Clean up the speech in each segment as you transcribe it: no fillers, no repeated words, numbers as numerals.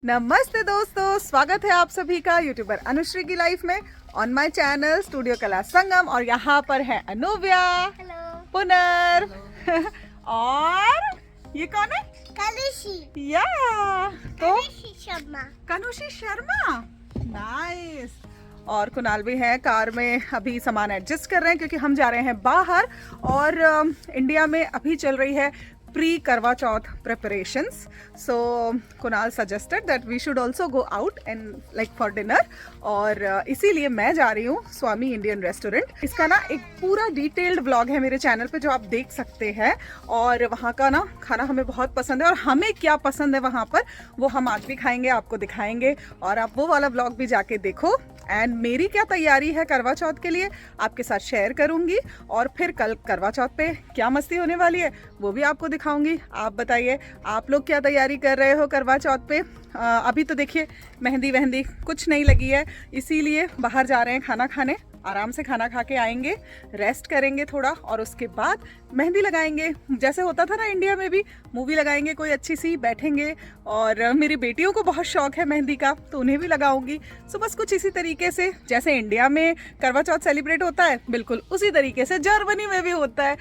नमस्ते दोस्तों, स्वागत है आप सभी का यूट्यूबर अनुश्री की लाइफ में ऑन माय चैनल स्टूडियो कला संगम। और यहाँ पर है अनुव्या, पुनर और ये कौन है? कनुषी। या तो शर्मा। कनुषी शर्मा, नाइस। और कुणाल भी है कार में, अभी सामान एडजस्ट कर रहे हैं क्योंकि हम जा रहे हैं बाहर। और इंडिया में अभी चल रही है प्री करवा चौथ preparations. So Kunal suggested that we should also go out and like for dinner. और इसीलिए मैं जा रही हूँ स्वामी इंडियन रेस्टोरेंट। इसका ना एक पूरा डिटेल्ड व्लॉग है मेरे चैनल पे जो आप देख सकते हैं। और वहाँ का ना खाना हमें बहुत पसंद है और हमें क्या पसंद है वहाँ पर वो हम आज भी खाएंगे, आपको दिखाएंगे। और आप वो वाला व्लॉग भी जाके देखो। एंड मेरी क्या तैयारी है करवा चौथ के लिए आपके साथ शेयर करूंगी। और फिर कल करवा चौथ पे क्या मस्ती होने वाली है वो भी आपको दिखाऊंगी। आप बताइए आप लोग क्या तैयारी कर रहे हो करवा चौथ पे? अभी तो देखिए मेहंदी वहंदी कुछ नहीं लगी है, इसीलिए बाहर जा रहे हैं खाना खाने। आराम से खाना खा के आएंगे, रेस्ट करेंगे थोड़ा और उसके बाद मेहंदी लगाएंगे। जैसे होता था ना इंडिया में भी, मूवी लगाएंगे कोई अच्छी सी, बैठेंगे। और मेरी बेटियों को बहुत शौक है मेहंदी का तो उन्हें भी लगाऊंगी। सो बस कुछ इसी तरीके से जैसे इंडिया में करवा चौथ सेलिब्रेट होता है बिल्कुल उसी तरीके से जर्मनी में भी होता है।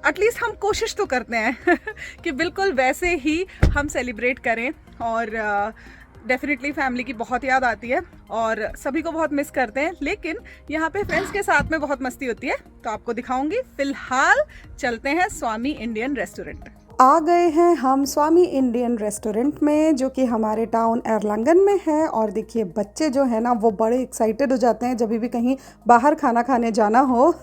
एटलीस्ट हम कोशिश तो करते हैं कि बिल्कुल वैसे ही हम सेलिब्रेट करें। और डेफिनेटली फैमिली की बहुत याद आती है और सभी को बहुत मिस करते हैं, लेकिन यहाँ पे फ्रेंड्स के साथ में बहुत मस्ती होती है तो आपको दिखाऊंगी। फिलहाल चलते हैं स्वामी इंडियन रेस्टोरेंट। आ गए हैं हम स्वामी इंडियन रेस्टोरेंट में जो कि हमारे टाउन एर्लांगन में है। और देखिए बच्चे जो है ना वो बड़े एक्साइटेड हो जाते हैं जब भी कहीं बाहर खाना खाने जाना हो।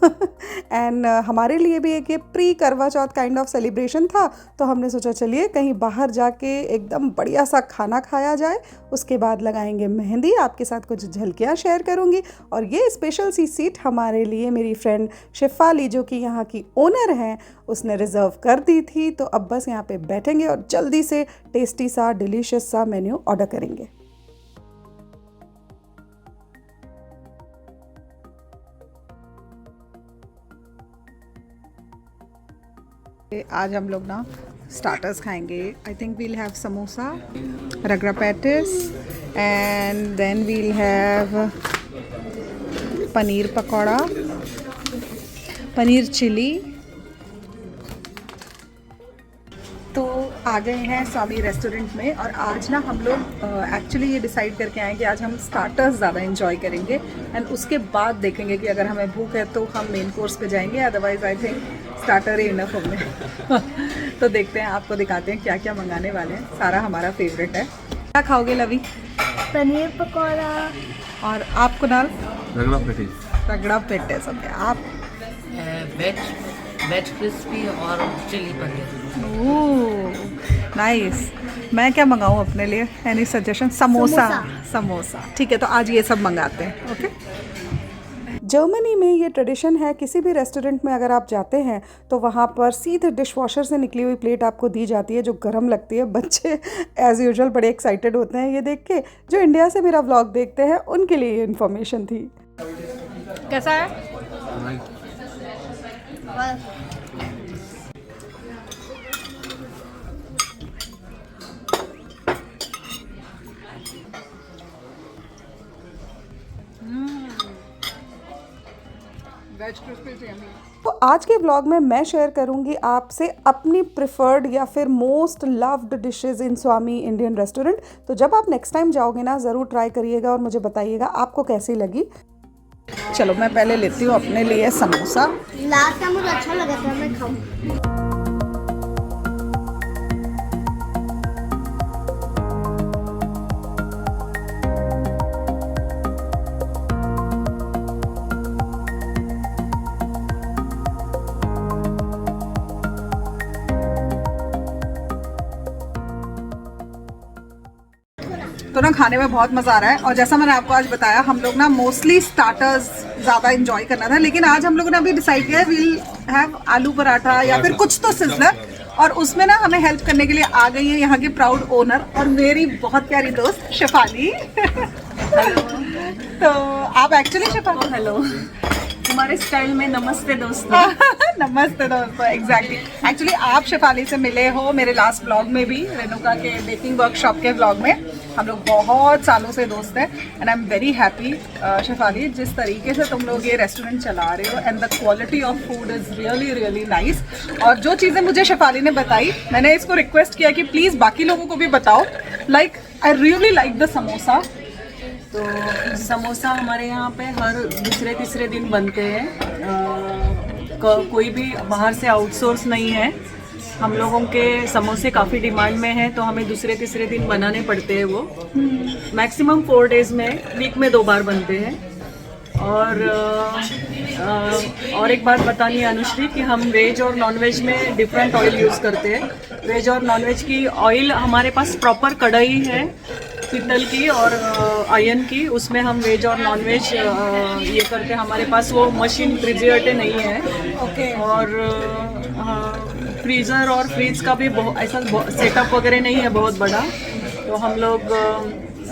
एंड हमारे लिए भी एक ये प्री करवा चौथ काइंड ऑफ सेलिब्रेशन था तो हमने सोचा चलिए कहीं बाहर जाके एकदम बढ़िया सा खाना खाया जाए, उसके बाद लगाएंगे मेहंदी। आपके साथ कुछ झलकियाँ शेयर करूँगी। और ये स्पेशल सी सीट हमारे लिए मेरी फ्रेंड शेफाली जो कि यहाँ की ओनर हैं उसने रिजर्व कर दी थी। तो अब बस यहाँ पे बैठेंगे और जल्दी से टेस्टी सा डिलीशियस सा मेन्यू ऑर्डर करेंगे। आज हम लोग ना स्टार्टर्स खाएंगे। I think we'll have samosa, ragda patties and then we'll have paneer pakora, paneer chilli. तो आ गए हैं स्वामी रेस्टोरेंट में और आज ना हम लोग एक्चुअली ये डिसाइड करके आए कि आज हम स्टार्टर्स ज़्यादा एंजॉय करेंगे एंड उसके बाद देखेंगे कि अगर हमें भूख है तो हम मेन कोर्स पे जाएंगे, otherwise I think starter he enough होंगे। तो देखते हैं, आपको दिखाते हैं क्या क्या मंगाने वाले हैं। सारा हमारा फेवरेट है। क्या खाओगे लवी? पनीर पकौड़ा। और आप Kunal? Ragda patties. Ragda patties. Okay, आप? वेज क्रिस्पी और चिली पनीर। Oh nice. मैं क्या मंगाऊँ अपने लिए? Any suggestion? समोसा। समोसा ठीक है, तो आज ये सब मंगाते हैं। ओके। जर्मनी में ये ट्रेडिशन है, किसी भी रेस्टोरेंट में अगर आप जाते हैं तो वहाँ पर सीधे डिश वॉशर से निकली हुई प्लेट आपको दी जाती है जो गर्म लगती है। बच्चे एज यूजुअल बड़े एक्साइटेड होते हैं ये देख के। जो इंडिया से मेरा व्लॉग देखते हैं उनके लिए ये इन्फॉर्मेशन थी। कैसा है? तो आज के व्लॉग में मैं शेयर करूंगी आपसे अपनी प्रिफर्ड या फिर मोस्ट लव्ड डिशेस इन स्वामी इंडियन रेस्टोरेंट। तो जब आप नेक्स्ट टाइम जाओगे ना ज़रूर ट्राई करिएगा और मुझे बताइएगा आपको कैसी लगी। चलो मैं पहले लेती हूँ अपने लिए समोसा। लास्ट टाइम मुझे अच्छा लगा था, मैं खाऊं। तो ना खाने में बहुत मज़ा आ रहा है। और जैसा मैंने आपको आज बताया हम लोग ना मोस्टली स्टार्टर्स ज़्यादा इंजॉय करना था, लेकिन आज हम लोगों ने अभी डिसाइड किया है वील हैव आलू पराठा या फिर कुछ तो सिजलर। और उसमें ना हमें हेल्प करने के लिए आ गई है यहाँ की प्राउड ओनर और मेरी बहुत प्यारी दोस्त शेफाली। तो आप एक्चुअली शेफाली? हेलो, हमारे स्टाइल में नमस्ते दोस्तों। नमस्ते दोस्तों, एग्जैक्टली। एक्चुअली आप शेफाली से मिले हो मेरे लास्ट ब्लॉग में भी, रेणुका के बेकिंग वर्कशॉप के ब्लॉग में। हम लोग बहुत सालों से दोस्त हैं and I am very happy Shefali जिस तरीके से तुम लोग ये रेस्टोरेंट चला रहे हो and the quality of food is really really nice. और जो चीज़ें मुझे शेफाली ने बताई मैंने इसको रिक्वेस्ट किया कि प्लीज़ बाकी लोगों को भी बताओ। Like I really like the samosa. तो समोसा हमारे यहाँ पे हर दूसरे तीसरे दिन बनते हैं। कोई भी बाहर से आउटसोर्स नहीं है। हम लोगों के समोसे काफ़ी डिमांड में हैं तो हमें दूसरे तीसरे दिन बनाने पड़ते हैं। वो मैक्सिमम 4 डेज़ में, वीक में 2 बार बनते हैं। और एक बात बतानी है अनुश्री कि हम वेज और नॉन वेज में डिफरेंट ऑयल यूज़ करते हैं। वेज और नॉन वेज की ऑयल हमारे पास प्रॉपर कढ़ाई है पीतल की और आयरन की, उसमें हम वेज और नॉन वेज ये करते हैं। हमारे पास वो मशीन रेफ्रिजरेटर नहीं है। ओके। और फ्रीज़र और फ्रिज का भी ऐसा सेटअप वगैरह नहीं है बहुत बड़ा। तो हम लोग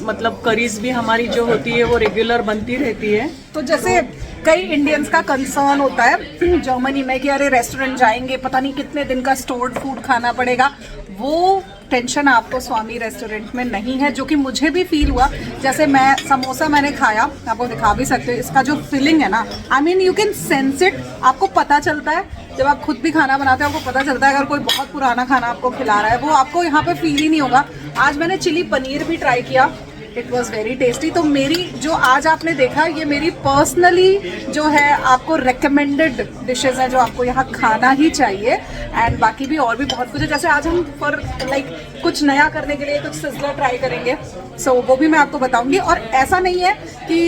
मतलब करीज भी हमारी जो होती है वो रेगुलर बनती रहती है। तो जैसे कई इंडियंस का कंसर्न होता है जर्मनी में कि अरे रेस्टोरेंट जाएंगे पता नहीं कितने दिन का स्टोर्ड फूड खाना पड़ेगा, वो टेंशन आपको स्वामी रेस्टोरेंट में नहीं है, जो कि मुझे भी फील हुआ। जैसे मैं समोसा मैंने खाया, आपको दिखा भी सकते हो, इसका जो फिलिंग है ना, I mean you can sense it. आपको पता चलता है जब आप खुद भी खाना बनाते हो, आपको पता चलता है अगर कोई बहुत पुराना खाना आपको खिला रहा है, वो आपको यहाँ पे फील ही नहीं होगा। आज मैंने चिली पनीर भी ट्राई किया, इट वॉज वेरी टेस्टी। तो मेरी जो आज आपने देखा ये मेरी पर्सनली जो है आपको रिकमेंडेड डिशेज हैं जो आपको यहाँ खाना ही चाहिए। एंड बाकी भी और भी बहुत कुछ है, जैसे आज हम फॉर लाइक कुछ नया करने के लिए कुछ सिज़लर ट्राई करेंगे, सो वो भी मैं आपको बताऊंगी। और ऐसा नहीं है कि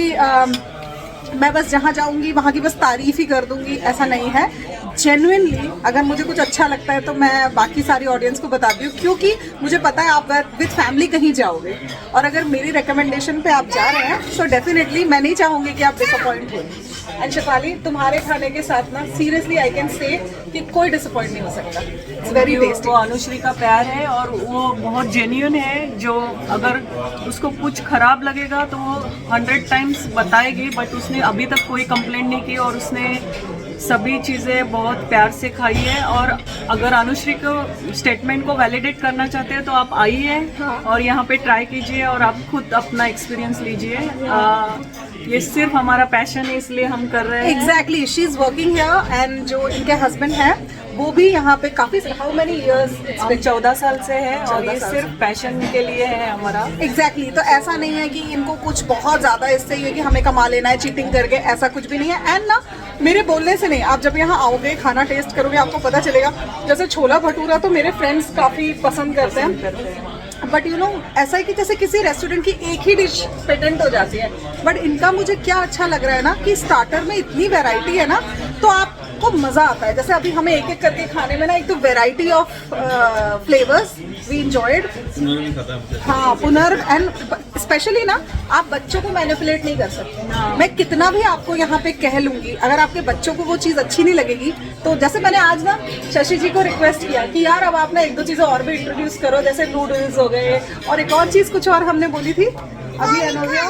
मैं बस जहाँ जाऊँगी वहाँ की बस तारीफ़ ही कर दूँगी, ऐसा नहीं है। जेन्युइनली अगर मुझे कुछ अच्छा लगता है तो मैं बाकी सारी ऑडियंस को बताती हूँ, क्योंकि मुझे पता है आप विद फैमिली कहीं जाओगे और अगर मेरी रिकमेंडेशन पे आप जा रहे हैं तो डेफिनेटली मैं नहीं चाहूँगी कि आप डिसअपॉइंट हो। एंड शेफाली तुम्हारे खाने के साथ ना सीरियसली आई कैन से कि कोई डिसअपॉइंट नहीं हो सकता। It's very tasty. वो अनुश्री का प्यार है और वो बहुत जेन्युइन है। जो अगर उसको कुछ खराब लगेगा तो वो 100 टाइम्स बताएगी, बट उसने अभी तक कोई कंप्लेंट नहीं की और उसने सभी चीज़ें बहुत प्यार से खाई है। और अगर अनुश्री को स्टेटमेंट को वैलिडेट करना चाहते हैं तो आप आइए और यहाँ पे ट्राई कीजिए और आप खुद अपना एक्सपीरियंस लीजिए। ये सिर्फ हमारा पैशन है इसलिए हम कर रहे हैं। Exactly, she is working here and जो इनके हस्बैंड हैं वो भी यहाँ पे काफी, हाउ मेनी इयर्स? 14 साल से है और ये सिर्फ पैशन के लिए है हमारा। एग्जैक्टली तो ऐसा नहीं है कि इनको कुछ बहुत ज्यादा इससे ये कि हमें कमा लेना है चीटिंग करके, ऐसा कुछ भी नहीं है। एंड ना मेरे बोलने से नहीं, आप जब यहाँ आओगे खाना टेस्ट करोगे आपको पता चलेगा। जैसे छोला भटूरा तो मेरे फ्रेंड्स काफी पसंद करते हैं, बट यू नो ऐसा है कि जैसे किसी रेस्टोरेंट की एक ही डिश पेटेंट हो जाती है, बट इनका मुझे क्या अच्छा लग रहा है ना कि स्टार्टर में इतनी वैरायटी है ना तो आपको मज़ा आता है। जैसे अभी हमें एक एक करके खाने में ना, एक तो variety of flavours we enjoyed. हाँ पुनर्व, एंड स्पेशली ना आप बच्चों को मैनिपुलेट नहीं कर सकते। मैं कितना भी आपको यहाँ पे कह लूँगी, अगर आपके बच्चों को वो चीज़ अच्छी नहीं लगेगी तो जैसे मैंने आज ना शशि जी को रिक्वेस्ट किया कि यार अब आप ना 1-2 चीज़ें और भी इंट्रोड्यूस करो, जैसे नूडल्स हो गए और एक और चीज़ कुछ और हमने बोली थी अभी अनोविया,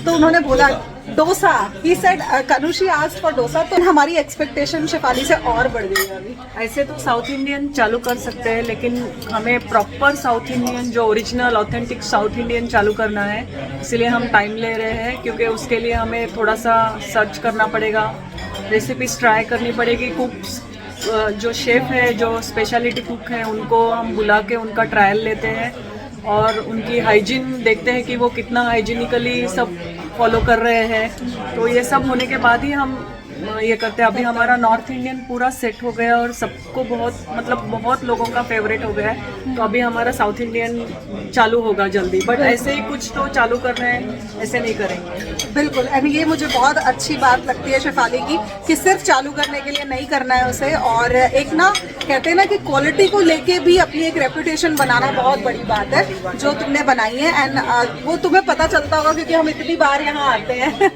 तो उन्होंने बोला dosa. He said Kanushi asked for dosa. तो हमारी एक्सपेक्टेशन शेफाली से और बढ़ गई है अभी। ऐसे तो साउथ इंडियन चालू कर सकते हैं, लेकिन हमें प्रॉपर साउथ इंडियन जो ओरिजिनल ऑथेंटिक साउथ इंडियन चालू करना है, इसलिए हम टाइम ले रहे हैं। क्योंकि उसके लिए हमें थोड़ा सा सर्च करना पड़ेगा, रेसिपीज ट्राई करनी पड़ेगी। कुक्स जो शेफ़ है, जो स्पेशलिटी कुक है, उनको हम बुला के उनका ट्रायल लेते हैं और उनकी हाइजीन देखते हैं कि वो कितना हाइजीनिकली सब फॉलो कर रहे हैं। तो ये सब होने के बाद ही हम ये करते हैं। अभी हमारा नॉर्थ इंडियन पूरा सेट हो गया और सबको बहुत लोगों का फेवरेट हो गया है। तो अभी हमारा साउथ इंडियन चालू होगा जल्दी, बट ऐसे ही कुछ तो चालू कर रहे हैं, ऐसे नहीं करेंगे। बिल्कुल, एंड ये मुझे बहुत अच्छी बात लगती है शेफाली की कि सिर्फ चालू करने के लिए नहीं करना है उसे। और एक ना कहते हैं ना कि क्वालिटी को लेके भी अपनी एक रेपुटेशन बनाना बहुत बड़ी बात है जो तुमने बनाई है। एंड वो तुम्हें पता चलता होगा क्योंकि हम इतनी बार यहाँ आते हैं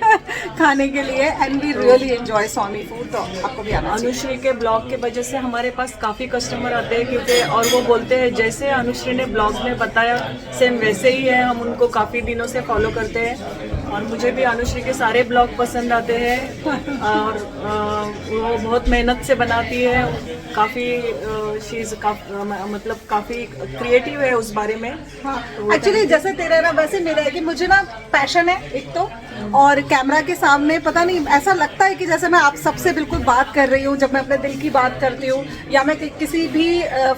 खाने के लिए, and we really enjoy Swami food. तो आपको भी आना चाहिए। अनुश्री के ब्लॉग के वजह से हमारे पास काफ़ी कस्टमर आते हैं, क्योंकि और वो बोलते हैं जैसे अनुश्री ने ब्लॉग में बताया सेम वैसे ही है। हम उनको काफ़ी दिनों से फॉलो करते हैं और मुझे भी अनुश्री के सारे ब्लॉग पसंद आते हैं। और वो बहुत मेहनत से बनाती है काफ़ी मतलब काफ़ी क्रिएटिव है उस बारे में। एक्चुअली जैसे तेरा ना वैसे मेरा है कि मुझे ना पैशन है एक तो, और कैमरा के सामने पता नहीं ऐसा लगता है कि जैसे मैं आप सबसे बिल्कुल बात कर रही हूँ, जब मैं अपने दिल की बात करती हूँ, या मैं किसी भी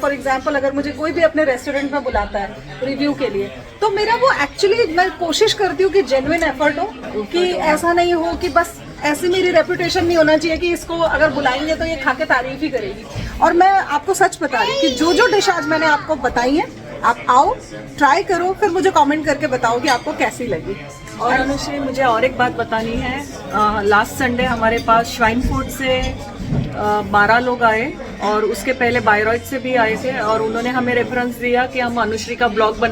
फॉर एग्जांपल अगर मुझे कोई भी अपने रेस्टोरेंट में बुलाता है रिव्यू के लिए, तो मेरा वो एक्चुअली मैं कोशिश करती हूँ कि जेन्युइन एफर्ट हो, कि ऐसा नहीं हो कि बस ऐसी मेरी रेपुटेशन नहीं होना चाहिए कि इसको अगर बुलाएंगे तो ये खा के तारीफ ही करेगी। और मैं आपको सच बता रही हूँ कि जो जो डिश आज मैंने आपको बताई है, आप आओ ट्राई करो, फिर मुझे कमेंट करके बताओ कि आपको कैसी लगी। और अनुश्री मुझे और एक बात बतानी है, लास्ट संडे हमारे पास श्वाइन फूड से 12 लोग आए और उसके पहले बायरॉइड से भी आए थे, और उन्होंने हमें रेफरेंस दिया कि हम अनुश्री का ब्लॉग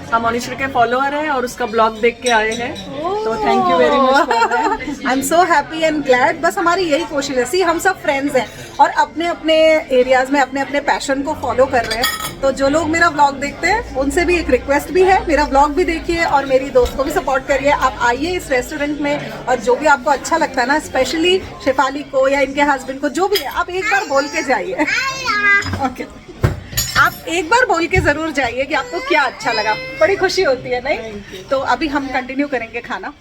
हम अनुश्री के फॉलोअर हैं और उसका ब्लॉग देख के आए हैं, तो thank you very much for that. I am so happy and glad. बस हमारी यही कोशिश है, सी हम सब फ्रेंड्स हैं और अपने अपने एरियाज में अपने अपने पैशन को फॉलो कर रहे हैं, तो जो लोग मेरा व्लॉग देखते हैं उनसे भी एक रिक्वेस्ट भी है, मेरा व्लॉग भी देखिए और मेरी दोस्त को भी सपोर्ट करिए। आप आइए इस रेस्टोरेंट में और जो भी आपको अच्छा लगता है ना, स्पेशली शेफाली को या इनके हस्बैंड को, जो भी है, आप एक बार बोल के जाइए। ओके, आप एक बार बोल के जरूर जाइए कि आपको क्या अच्छा लगा, बड़ी खुशी होती है नहीं? तो अभी हम कंटिन्यू करेंगे खाना।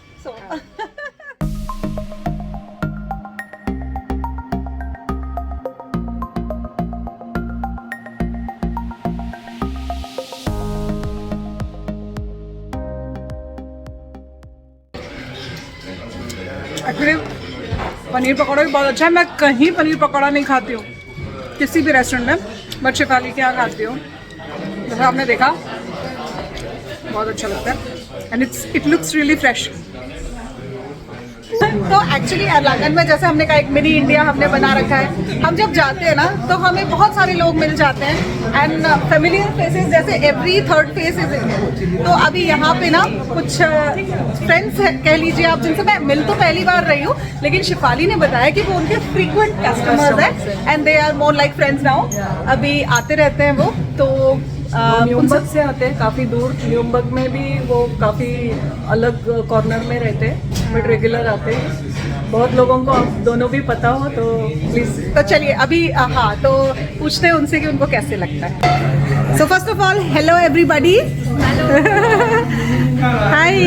एक्चुअली पनीर पकौड़ा भी बहुत अच्छा है। मैं कहीं पनीर पकौड़ा नहीं खाती हूँ किसी भी रेस्टोरेंट में, बट शेफाली के यहाँ खाती हूँ। जैसा आपने देखा बहुत अच्छा लगता है and it looks really fresh. तो एक्चुअली एर्लागन में जैसे हमने कहा एक मिनी इंडिया हमने बना रखा है। हम जब जाते हैं ना तो हमें बहुत सारे लोग मिल जाते हैं एंड फेमिलियर फेसेस, जैसे every third phase is Indian. तो अभी यहाँ पे ना कुछ फ्रेंड्स कह लीजिए आप, जिनसे मैं मिल तो पहली बार रही हूँ, लेकिन शेफाली ने बताया कि वो उनके फ्रीक्वेंट कस्टमर्स हैं and they are more like friends now. अभी आते रहते हैं वो, तो न्यूमबर्ग से आते हैं काफ़ी दूर। न्यूमबर्ग में भी वो काफ़ी अलग कॉर्नर में रहते हैं, बट रेगुलर आते हैं। बहुत लोगों को आप दोनों भी पता हो तो प्लीज़। तो चलिए अभी हाँ, तो पूछते हैं उनसे कि उनको कैसे लगता है। So first of all hello everybody, hi.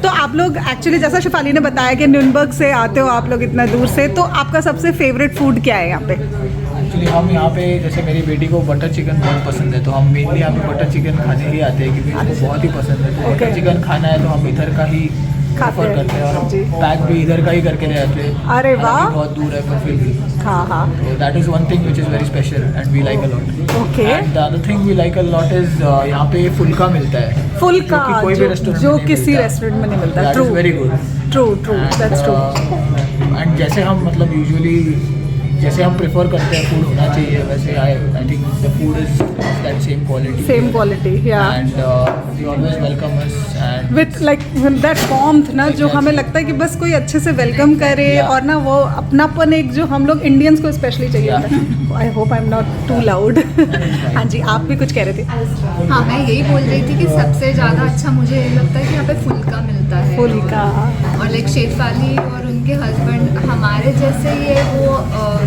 तो आप लोग एक्चुअली जैसा शेफाली ने बताया कि न्यूनबर्ग से आते हो आप लोग इतना दूर से, तो आपका सबसे फेवरेट फूड क्या है यहाँ पे? एक्चुअली हम यहाँ पे, जैसे मेरी बेटी को बटर चिकन बहुत पसंद है, तो हम मेनली यहाँ पे बटर चिकन खाने ही आते हैं क्योंकि उसको बहुत ही पसंद है। तो बटर चिकन खाना है तो हम इधर का ही प्रेफर करते हैं और पैक भी इधर का ही करके ले आते हैं। अरे वाह, बहुत दूर है पर फिर भी। हाँ हाँ, तो that is one thing which is very special and we like a lot. Okay, and the other thing we like a lot is यहाँ पे फुल्का मिलता है। फुल्का कोई भी रेस्टोरेंट जो किसी रेस्टोरेंट में नहीं मिलता। True, very good, true true, that's true. And जैसे हम मतलब यूजुअली जैसे हम प्रेफर करते हैं फूड होना चाहिए, वैसे I think the food is that same quality, या and they always welcome us and with like that warmth ना, जो हमें लगता है कि बस कोई अच्छे से वेलकम करे और ना वो अपनापन एक जो हम लोग इंडियंस को स्पेशली चाहिए। I hope I am not too loud. हाँ जी, आप भी कुछ कह रहे थे? हाँ, मैं यही बोल रही थी कि सबसे ज़्यादा अच्छा मुझे ये लगता है कि यहाँ पे फुल्का मिलता है। फुल्का और लाइक शेफाली और उनके हस्बैंड हमारे जैसे ये वो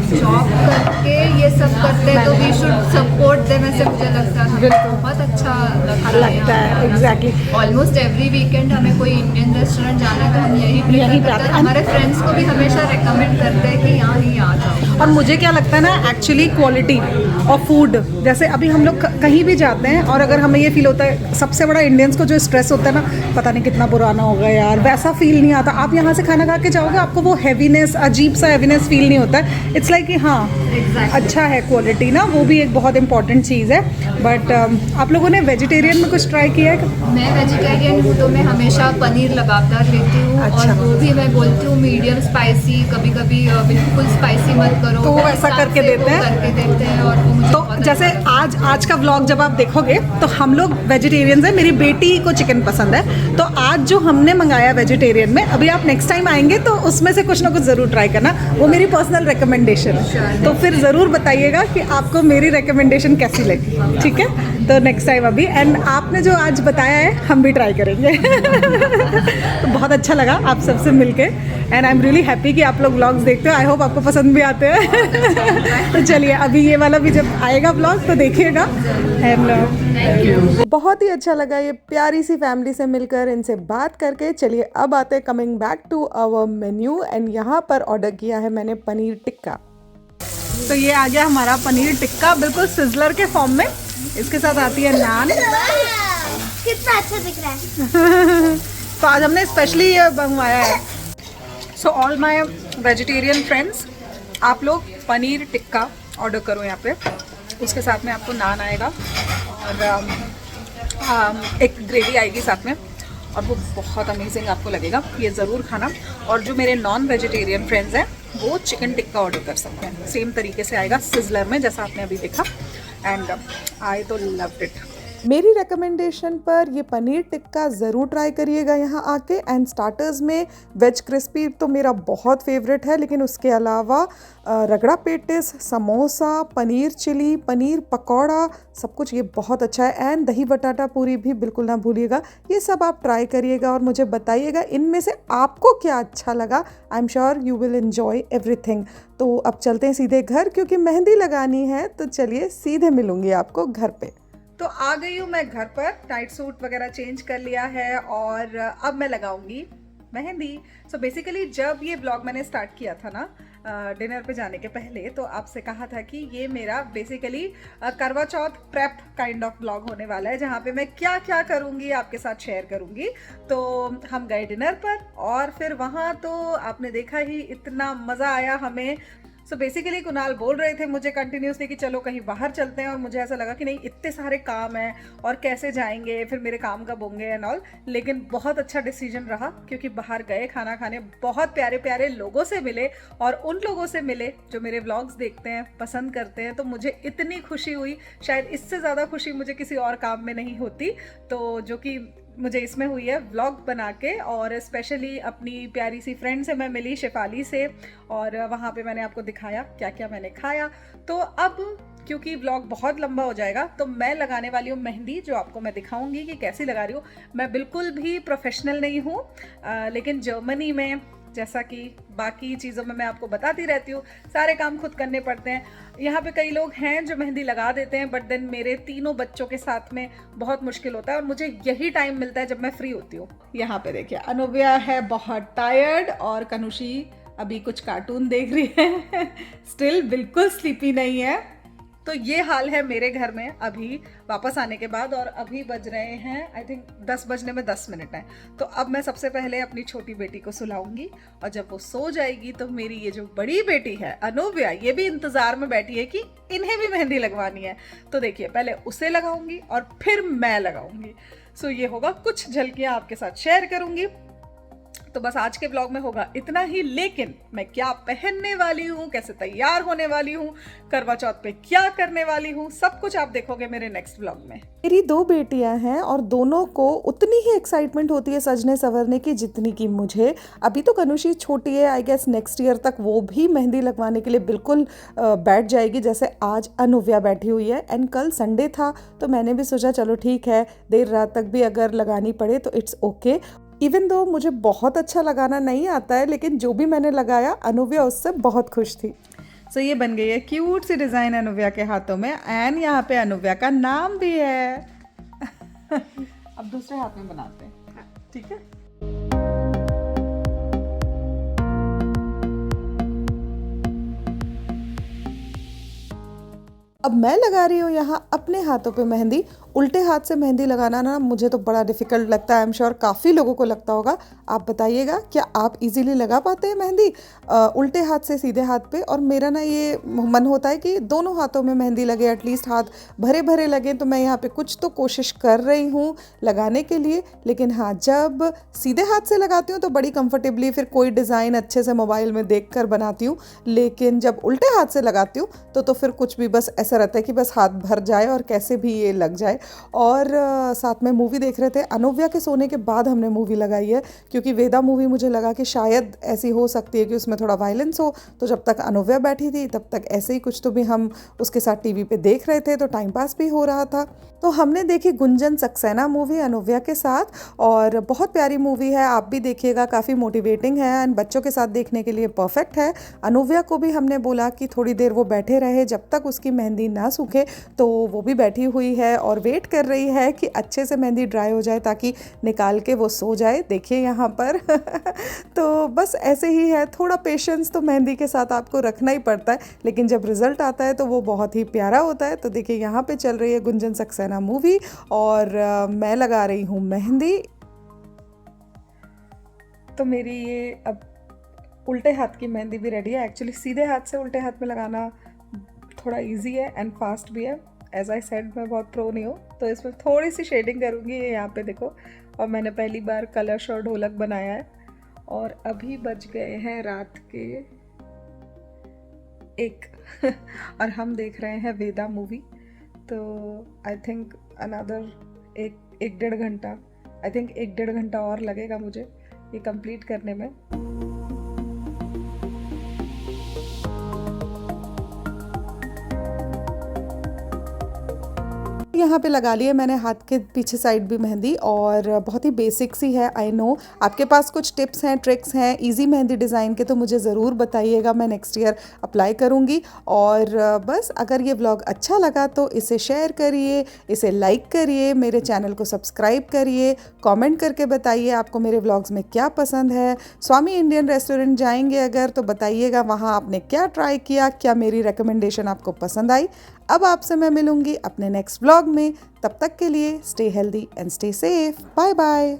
जॉब करके ये सब करते हैं, तो वी शुड सपोर्ट देम, ऐसे मुझे लगता है। बहुत अच्छा लगता है। एग्जैक्टली, ऑलमोस्ट एवरी वीकेंड हमें कोई इंडियन रेस्टोरेंट जाना है तो हम यही प्रेफर करते हैं। हमारे फ्रेंड्स को भी हमेशा रेकमेंड करते हैं कि यहाँ ही आ जाओ। और मुझे क्या लगता है ना, एक्चुअली क्वालिटी और फूड, जैसे अभी हम लोग कहीं भी जाते हैं और अगर हमें ये फील होता है, सबसे बड़ा इंडियंस को जो स्ट्रेस होता है ना, पता नहीं कितना पुराना होगा यार, वैसा फील नहीं आता। आप यहाँ से खाना खा के जाओगे, आपको वो हैवीनेस, अजीब सा हैवीनेस फील नहीं होता है। इट्स लाइक कि हाँ अच्छा है क्वालिटी ना, वो भी एक बहुत इंपॉर्टेंट चीज़ है। बट आप लोगों ने वेजिटेरियन में कुछ ट्राई किया है? मैं वेजिटेरियन हूँ तो मैं हमेशा पनीर लबाबदार लेती हूँ। अच्छा। और वो भी मैं बोलती हूँ मीडियम स्पाइसी, कभी कभी बिल्कुल स्पाइसी मत करो, तो वो ऐसा करके देते हैं? करके देते हैं और वो मुझे तो बहुत जैसे अच्छा आज का व्लॉग जब आप देखोगे तो हम लोग वेजिटेरियंस हैं, मेरी बेटी को चिकन पसंद है, तो आज जो हमने मंगाया वेजिटेरियन में, अभी आप नेक्स्ट टाइम आएंगे तो उसमें से कुछ ना कुछ ज़रूर ट्राई करना, वो मेरी पर्सनल रिकमेंडेशन है। तो फिर ज़रूर बताइएगा कि आपको मेरी रिकमेंडेशन कैसी लगी, ठीक है? तो नेक्स्ट टाइम अभी, एंड आपने जो आज बताया है हम भी ट्राई करेंगे। तो बहुत अच्छा लगा आप सबसे मिलके, and I am really happy कि आप लोग व्लॉग्स देखते हो। आई होप आपको पसंद भी आते हैं। तो चलिए अभी ये वाला भी जब आएगा व्लॉग तो देखिएगा। एंड बहुत ही अच्छा लगा ये प्यारी सी फैमिली से मिलकर, इनसे बात करके। चलिए अब आते हैं coming back to our menu, and यहाँ पर ऑर्डर किया है मैंने पनीर टिक्का। तो ये आ गया हमारा पनीर टिक्का बिल्कुल सिजलर के फॉर्म में। इसके साथ आती है नान। कितना अच्छा दिख रहा है। तो आज हमने स्पेशली ये मंगवाया है। So all my vegetarian friends, आप लोग पनीर टिक्का ऑर्डर करो यहाँ पे। उसके साथ में आपको नान आएगा और एक ग्रेवी आएगी साथ में, और वो बहुत अमेजिंग आपको लगेगा। ये ज़रूर खाना। और जो मेरे नॉन वेजिटेरियन फ्रेंड्स हैं वो चिकन टिक्का ऑर्डर कर सकते हैं। सेम तरीके से आएगा सिजलर में जैसा आपने अभी देखा, एंड आई तो लव्ड इट। मेरी रिकमेंडेशन पर ये पनीर टिक्का ज़रूर ट्राई करिएगा यहाँ आके। एंड स्टार्टर्स में वेज क्रिस्पी तो मेरा बहुत फेवरेट है, लेकिन उसके अलावा रगड़ा पेटिस, समोसा, पनीर चिली, पनीर पकौड़ा, सब कुछ ये बहुत अच्छा है। एंड दही बटाटा पूरी भी बिल्कुल ना भूलिएगा। ये सब आप ट्राई करिएगा और मुझे बताइएगा इनमें से आपको क्या अच्छा लगा। I am sure you will enjoy everything. तो अब चलते हैं सीधे घर, क्योंकि मेहंदी लगानी है। तो चलिए सीधे मिलूंगी आपको घर पे। तो आ गई हूँ मैं घर पर, टाइट सूट वगैरह चेंज कर लिया है और अब मैं लगाऊंगी मेहंदी। सो बेसिकली जब ये ब्लॉग मैंने स्टार्ट किया था ना डिनर पे जाने के पहले, तो आपसे कहा था कि ये मेरा बेसिकली करवा चौथ प्रेप काइंड ऑफ ब्लॉग होने वाला है, जहाँ पे मैं क्या क्या करूँगी आपके साथ शेयर करूँगी। तो हम गए डिनर पर और फिर वहाँ तो आपने देखा ही, इतना मज़ा आया हमें। सो बेसिकली कुणाल बोल रहे थे मुझे कंटिन्यूसली कि चलो कहीं बाहर चलते हैं, और मुझे ऐसा लगा कि नहीं, इतने सारे काम हैं और कैसे जाएंगे, फिर मेरे काम कब होंगे एंड ऑल। लेकिन बहुत अच्छा डिसीजन रहा, क्योंकि बाहर गए खाना खाने, बहुत प्यारे प्यारे लोगों से मिले और उन लोगों से मिले जो मेरे व्लॉग्स देखते हैं, पसंद करते हैं। तो मुझे इतनी खुशी हुई, शायद इससे ज़्यादा खुशी मुझे किसी और काम में नहीं होती, तो जो कि मुझे इसमें हुई है व्लॉग बना के। और स्पेशली अपनी प्यारी सी फ्रेंड से मैं मिली, शेफाली से, और वहाँ पे मैंने आपको दिखाया क्या क्या मैंने खाया। तो अब क्योंकि व्लॉग बहुत लंबा हो जाएगा, तो मैं लगाने वाली हूँ मेहंदी, जो आपको मैं दिखाऊंगी कि कैसी लगा रही हूँ। मैं बिल्कुल भी प्रोफेशनल नहीं हूँ, लेकिन जर्मनी में जैसा कि बाकी चीज़ों में मैं आपको बताती रहती हूँ, सारे काम खुद करने पड़ते हैं। यहाँ पे कई लोग हैं जो मेहंदी लगा देते हैं, बट देन मेरे 3 बच्चों के साथ में बहुत मुश्किल होता है, और मुझे यही टाइम मिलता है जब मैं फ्री होती हूँ। यहाँ पे देखिए अनुव्या है बहुत टायर्ड, और कनुषी अभी कुछ कार्टून देख रही है। स्टिल बिल्कुल स्लीपी नहीं है। तो ये हाल है मेरे घर में अभी वापस आने के बाद, और अभी बज रहे हैं आई थिंक 10 बजने में 10 मिनट हैं। तो अब मैं सबसे पहले अपनी छोटी बेटी को सुलाऊंगी, और जब वो सो जाएगी तो मेरी ये जो बड़ी बेटी है अनुव्या, ये भी इंतजार में बैठी है कि इन्हें भी मेहंदी लगवानी है। तो देखिए पहले उसे लगाऊंगी और फिर मैं लगाऊंगी। सो ये होगा, कुछ झलकियाँ आपके साथ शेयर करूंगी। तो बस आज के ब्लॉग में होगा इतना ही, लेकिन मैं क्या पहनने वाली हूँ, कैसे तैयार होने वाली हूँ, करवा चौथ पे क्या करने वाली हूँ, सब कुछ आप देखोगे मेरे नेक्स्ट ब्लॉग में। मेरी 2 बेटियां हैं और दोनों को उतनी ही एक्साइटमेंट होती है सजने संवरने की जितनी की मुझे। अभी तो कनुषी छोटी है, आई गेस नेक्स्ट ईयर तक वो भी मेहंदी लगवाने के लिए बिल्कुल बैठ जाएगी, जैसे आज अनुव्या बैठी हुई है। एंड कल संडे था, तो मैंने भी सोचा चलो ठीक है, देर रात तक भी अगर लगानी पड़े तो इट्स ओके। इवन दो मुझे बहुत अच्छा लगाना नहीं आता है, लेकिन जो भी मैंने लगाया अनुव्या उससे बहुत खुश थी। सो ये बन गई है क्यूट सी डिज़ाइन अनुव्या के हाथों में, एंड यहाँ पे अनुव्या का नाम भी है। अब दूसरे हाथ में बनाते हैं, ठीक है। अब मैं लगा रही हूँ यहाँ अपने हाथों पे मेहंदी। उल्टे हाथ से मेहंदी लगाना ना मुझे तो बड़ा डिफ़िकल्ट लगता है। आई एम श्योर काफ़ी लोगों को लगता होगा। आप बताइएगा क्या आप इजीली लगा पाते हैं मेहंदी उल्टे हाथ से सीधे हाथ पे? और मेरा ना ये मन होता है कि दोनों हाथों में मेहंदी लगे, एटलीस्ट हाथ भरे भरे लगे। तो मैं यहाँ पे कुछ तो कोशिश कर रही हूँ लगाने के लिए। लेकिन हाँ, जब सीधे हाथ से लगाती हूँ तो बड़ी कंफर्टेबली फिर कोई डिज़ाइन अच्छे से मोबाइल में देख कर बनाती हूँ। लेकिन जब उल्टे हाथ से लगाती हूँ तो फिर कुछ भी बस ऐसा रहता है कि बस हाथ भर जाए और कैसे भी ये लग जाए। और साथ में मूवी देख रहे थे। अनुव्या के सोने के बाद हमने मूवी लगाई है, क्योंकि वेदा मूवी मुझे लगा कि शायद ऐसी हो सकती है कि उसमें थोड़ा वायलेंस हो, तो जब तक अनुव्या बैठी थी तब तक ऐसे ही कुछ तो भी हम उसके साथ टीवी पे देख रहे थे, तो टाइम पास भी हो रहा था। तो हमने देखी गुंजन सक्सेना मूवी अनुव्या के साथ, और बहुत प्यारी मूवी है, आप भी देखिएगा, काफ़ी मोटिवेटिंग है एंड बच्चों के साथ देखने के लिए परफेक्ट है। अनुव्या को भी हमने बोला कि थोड़ी देर वो बैठे रहे, जब तक उसकी मेहंदी ना सूखे, तो वो भी बैठी हुई है और वेट कर रही है कि अच्छे से मेहंदी ड्राई हो जाए ताकि निकाल के वो सो जाए। देखिए यहाँ पर तो बस ऐसे ही है, थोड़ा पेशेंस तो मेहंदी के साथ आपको रखना ही पड़ता है, लेकिन जब रिजल्ट आता है तो वो बहुत ही प्यारा होता है। तो देखिए यहाँ पे चल रही है गुंजन सक्सेना मूवी और मैं लगा रही हूँ मेहंदी। तो मेरी ये अब उल्टे हाथ की मेहंदी भी रेडी है। एक्चुअली सीधे हाथ से उल्टे हाथ में लगाना थोड़ा इजी है एंड फास्ट भी है। एज आई सेड मैं बहुत प्रो नहीं हूँ, तो इसमें थोड़ी सी शेडिंग करूँगी, ये यहाँ पे देखो। और मैंने पहली बार कलश और ढोलक बनाया है। और अभी बज गए हैं रात के 1 और हम देख रहे हैं वेदा मूवी। तो आई थिंक अनदर 1-1.5 घंटा, आई थिंक 1-1.5 घंटा और लगेगा मुझे ये कंप्लीट करने में। यहाँ पे लगा लिए मैंने हाथ के पीछे साइड भी मेहंदी, और बहुत ही बेसिक सी है। आई नो आपके पास कुछ टिप्स हैं, ट्रिक्स हैं इजी मेहंदी डिज़ाइन के, तो मुझे ज़रूर बताइएगा, मैं नेक्स्ट ईयर अप्लाई करूँगी। और बस अगर ये व्लॉग अच्छा लगा तो इसे शेयर करिए, इसे लाइक करिए, मेरे चैनल को सब्सक्राइब करिए, कमेंट करके बताइए आपको मेरे व्लॉग्स में क्या पसंद है। स्वामी इंडियन रेस्टोरेंट जाएंगे अगर तो बताइएगा वहाँ आपने क्या ट्राई किया, क्या मेरी रिकमेंडेशन आपको पसंद आई। अब आपसे मैं मिलूंगी अपने नेक्स्ट व्लॉग में, तब तक के लिए stay healthy and stay safe. Bye bye.